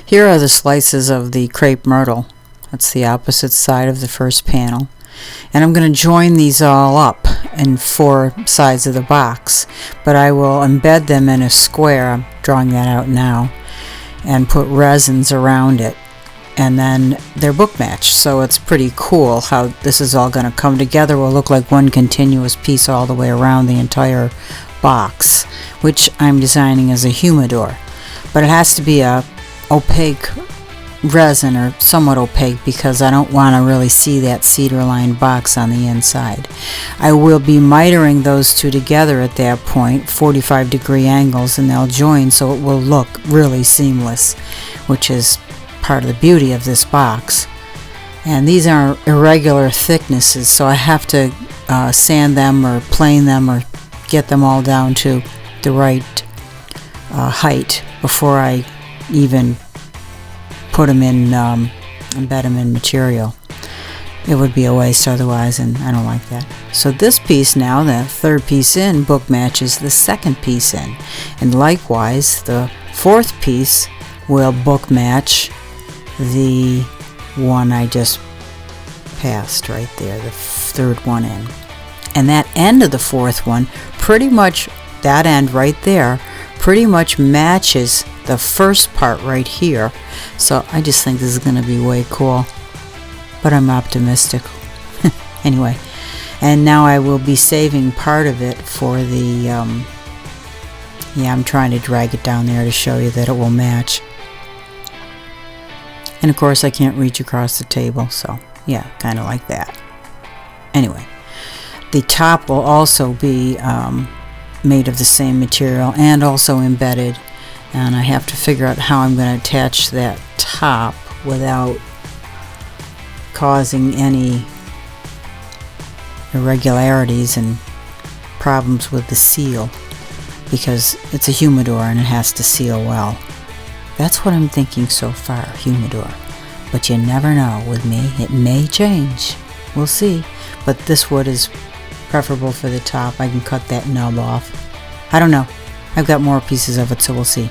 Here are the slices of the crepe myrtle. That's the opposite side of the first panel. And I'm going to join these all up in 4 sides of the box, but I will embed them in a square. I'm drawing that out now, and put resins around it, and then they're book matched, so it's pretty cool how this is all going to come together. It will look like one continuous piece all the way around the entire box, which I'm designing as a humidor, but it has to be a opaque resin, or somewhat opaque, because I don't want to really see that cedar lined box on the inside. I will be mitering those two together at that point, 45-degree angles, and they'll join so it will look really seamless, which is part of the beauty of this box. And these are irregular thicknesses, so I have to sand them or plane them or get them all down to the right height before I even put them in, embed them in material. It would be a waste otherwise, and I don't like that. So this piece now, the third piece in, book matches the second piece in, and likewise the fourth piece will book match the one I just passed right there, the third one in. And that end of the fourth one, pretty much, that end right there, pretty much matches the first part right here. So I just think this is going to be way cool, but I'm optimistic. Anyway, and now I will be saving part of it for the yeah, I'm trying to drag it down there to show you that it will match. And of course I can't reach across the table, so yeah, kind of like that. Anyway, the top will also be made of the same material and also embedded, and I have to figure out how I'm going to attach that top without causing any irregularities and problems with the seal, because it's a humidor and it has to seal well. That's what I'm thinking so far, humidor. But you never know with me. It may change. We'll see. But this wood is preferable for the top. I can cut that nub off. I don't know. I've got more pieces of it, so we'll see.